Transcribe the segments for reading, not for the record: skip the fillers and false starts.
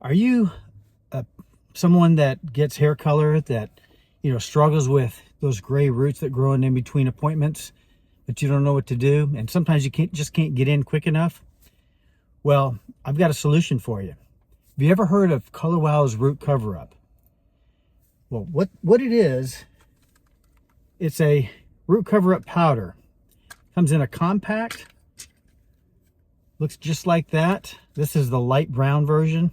Are you someone that gets hair color that, struggles with those gray roots that grow in between appointments, but you don't know what to do? And sometimes you just can't get in quick enough? Well, I've got a solution for you. Have you ever heard of Color Wow's root cover-up? Well, what it is, it's a root cover-up powder. Comes in a compact. Looks just like that. This is the light brown version.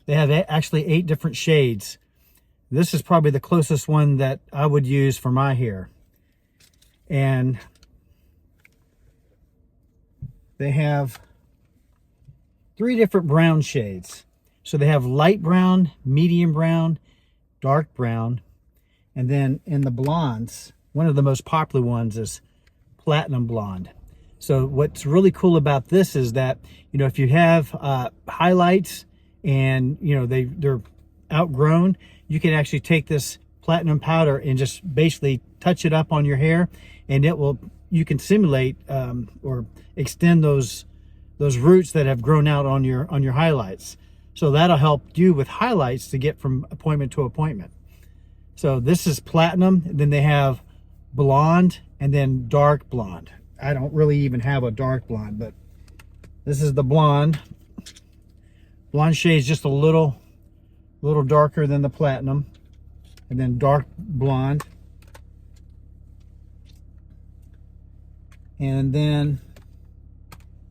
They have actually 8 different shades. This is probably the closest one that I would use for my hair. And they have 3 different brown shades. So they have light brown, medium brown, dark brown, and then in the blondes, one of the most popular ones is platinum blonde. So what's really cool about this is that, if you have highlights and, they're outgrown, you can actually take this platinum powder and just basically touch it up on your hair, and you can simulate or extend those roots that have grown out on your highlights. So that'll help you with highlights to get from appointment to appointment. So this is platinum, then they have blonde, and then dark blonde. I don't really even have a dark blonde, but this is the blonde. Blonde shade is just a little darker than the platinum, and then dark blonde. And then,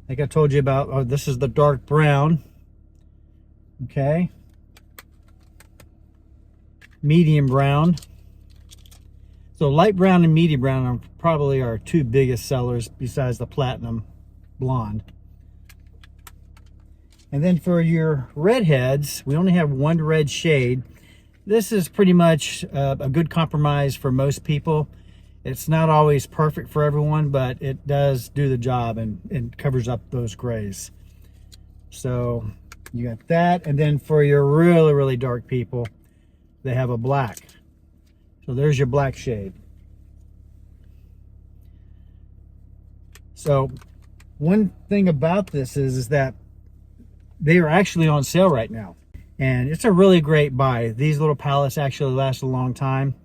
like I told you about, this is the dark brown. Okay. Medium brown. So light brown and medium brown are probably our 2 biggest sellers besides the platinum blonde. And then for your redheads, we only have 1 red shade. This is pretty much a good compromise for most people. It's not always perfect for everyone, but it does do the job and covers up those grays. So you got that. And then for your really, really dark people, they have a black. So there's your black shade. So one thing about this is that they are actually on sale right now. And it's a really great buy. These little palettes actually last a long time.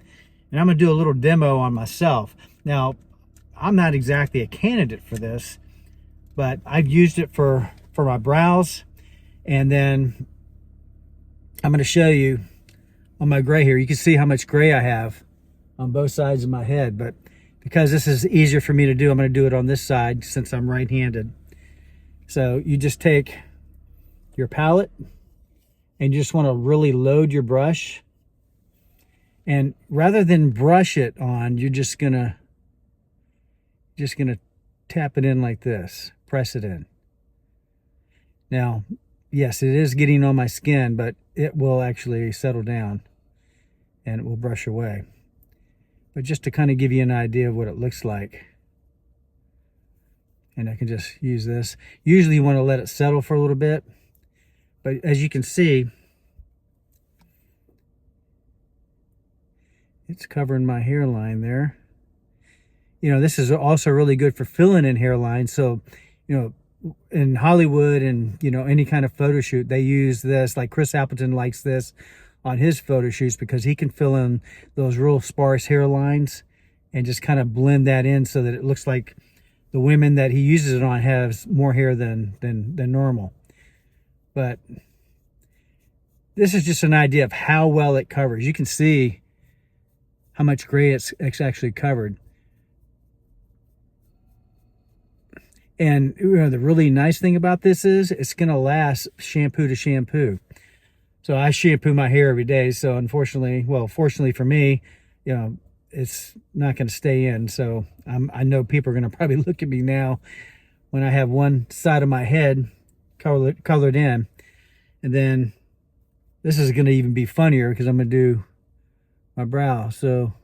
And I'm going to do a little demo on myself. Now, I'm not exactly a candidate for this, but I've used it for my brows. And then I'm going to show you on my gray hair. You can see how much gray I have on both sides of my head, but because this is easier for me to do, I'm going to do it on this side since I'm right-handed. So you just take your palette and you just want to really load your brush, and rather than brush it on, you're just gonna tap it in like this, press it in. Now, yes, it is getting on my skin, but it will actually settle down and it will brush away. But just to kind of give you an idea of what it looks like. And I can just use this. Usually you want to let it settle for a little bit. But as you can see, it's covering my hairline there. This is also really good for filling in hairlines. So, in Hollywood and, any kind of photo shoot, they use this. Like Chris Appleton likes this on his photo shoots because he can fill in those real sparse hairlines and just kind of blend that in so that it looks like the women that he uses it on has more hair than normal. But this is just an idea of how well it covers. You can see how much gray it's actually covered. And the really nice thing about this is it's going to last shampoo to shampoo. So I shampoo my hair every day. So fortunately for me, it's not going to stay in. So I know people are going to probably look at me now when I have one side of my head colored in. And then this is going to even be funnier because I'm going to do my brow. So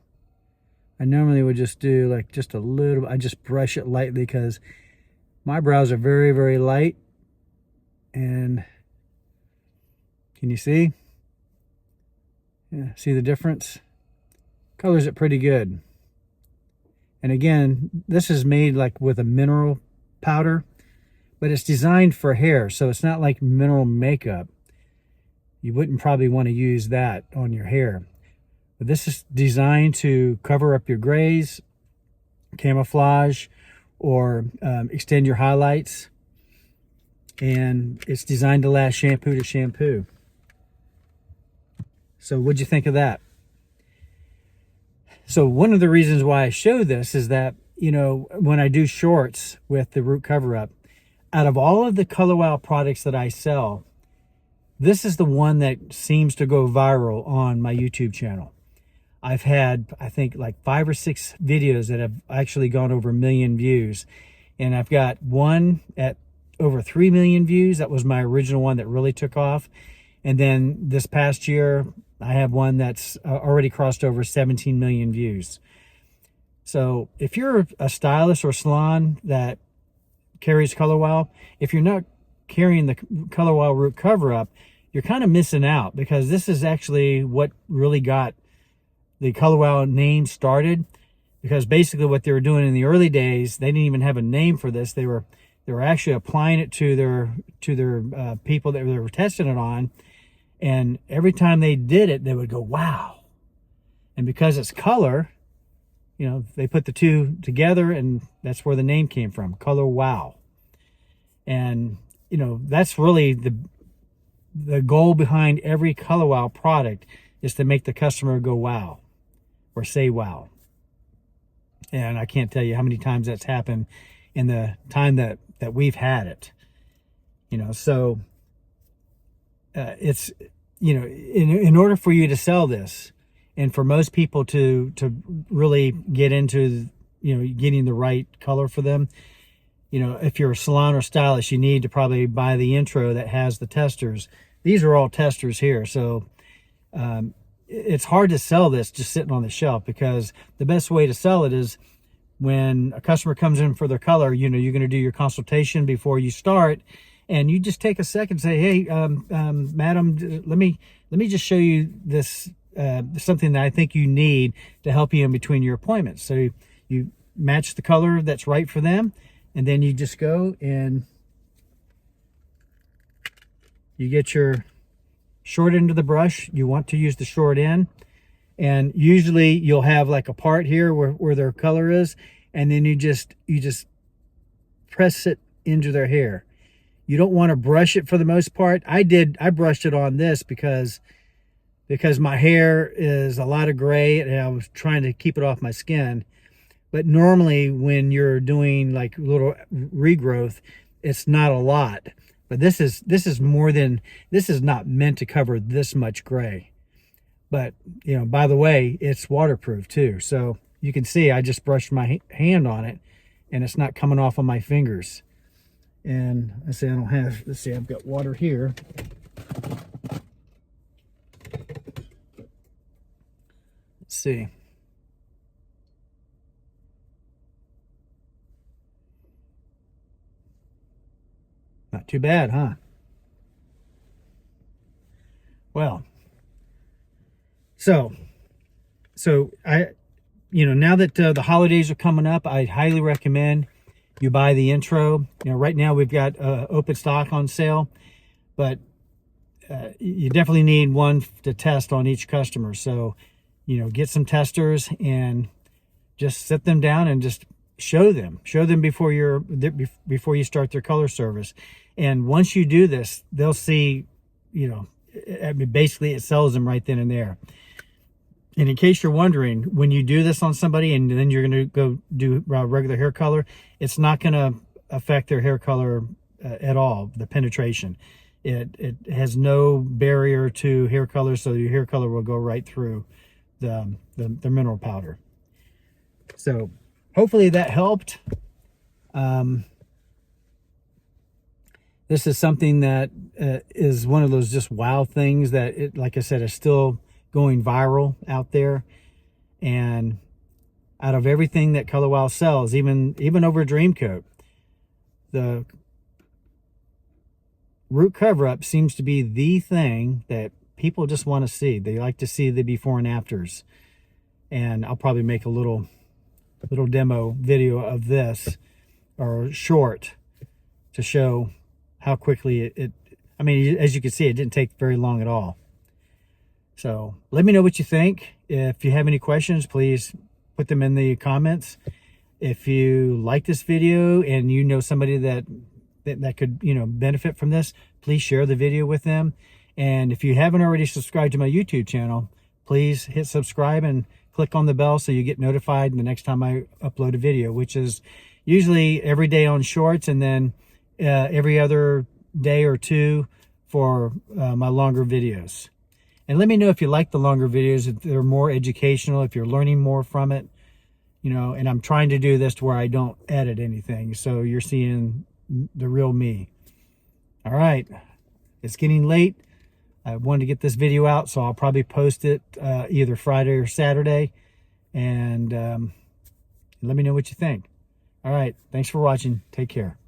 I normally would just do like just a little, I just brush it lightly because my brows are very, very light. And can you see? Yeah, see the difference? Colors it pretty good. And again, this is made like with a mineral powder, but it's designed for hair, so it's not like mineral makeup. you wouldn't probably want to use that on your hair. But this is designed to cover up your grays, camouflage, or extend your highlights. And it's designed to last shampoo to shampoo. So what'd you think of that? So one of the reasons why I show this is that, you know, when I do shorts with the root cover up, out of all of the Color Wow products that I sell, this is the one that seems to go viral on my YouTube channel. I've had, I think, like 5 or 6 videos that have actually gone over 1 million views. And I've got one at over 3 million views. That was my original one that really took off. And then this past year, I have one that's already crossed over 17 million views. So if you're a stylist or salon that carries Color Wow, if you're not carrying the Color Wow root cover up, you're kind of missing out, because this is actually what really got the Color Wow name started. Because basically what they were doing in the early days, they didn't even have a name for this. They were actually applying it to their people that they were testing it on. And every time they did it, they would go, wow. And because it's color, you know, they put the two together, and that's where the name came from, Color Wow. And, you know, that's really the goal behind every Color Wow product, is to make the customer go wow, or say wow. And I can't tell you how many times that's happened in the time that we've had it. You know, so it's, you know, in order for you to sell this, and for most people to really get into, you know, getting the right color for them, you know, if you're a salon or stylist, you need to probably buy the intro that has the testers. These are all testers here. So it's hard to sell this just sitting on the shelf, because the best way to sell it is when a customer comes in for their color, you know, you're going to do your consultation before you start. And you just take a second and say, hey, madam, let me just show you this, something that I think you need to help you in between your appointments. So you match the color that's right for them, and then you just go and you get your short end of the brush. You want to use the short end. And usually you'll have like a part here where their color is, and then you just press it into their hair. You don't want to brush it for the most part. I brushed it on this because my hair is a lot of gray, and I was trying to keep it off my skin. But normally when you're doing like little regrowth, it's not a lot. But this is not meant to cover this much gray. But, you know, by the way, it's waterproof too. So you can see I just brushed my hand on it, and it's not coming off on my fingers. And I say I don't have, let's see, I've got water here. Let's see. Not too bad, huh? Well, so I, you know, now that the holidays are coming up, I highly recommend you buy the intro. You know, right now we've got open stock on sale, but you definitely need one to test on each customer. So, you know, get some testers and just sit them down and just show them before you start their color service. And once you do this, they'll see, you know, I mean, basically it sells them right then and there. And in case you're wondering, when you do this on somebody and then you're going to go do regular hair color, it's not going to affect their hair color at all, the penetration. It has no barrier to hair color, so your hair color will go right through the mineral powder. So hopefully that helped. This is something that is one of those just wow things that, like I said, is still going viral out there. And out of everything that Color Wow sells, even over Dream Coat, the root cover up seems to be the thing that people just want to see. They like to see the before and afters. And I'll probably make a little demo video of this, or short, to show how quickly I mean, as you can see, it didn't take very long at all. So let me know what you think. If you have any questions, please put them in the comments. If you like this video and you know somebody that could, you know, benefit from this, please share the video with them. And if you haven't already subscribed to my YouTube channel, please hit subscribe and click on the bell so you get notified the next time I upload a video, which is usually every day on Shorts, and then every other day or two for my longer videos. And let me know if you like the longer videos, if they're more educational, if you're learning more from it, you know. And I'm trying to do this to where I don't edit anything, so you're seeing the real me. All right, it's getting late. I wanted to get this video out, so I'll probably post it either Friday or Saturday. And let me know what you think. All right, thanks for watching. Take care.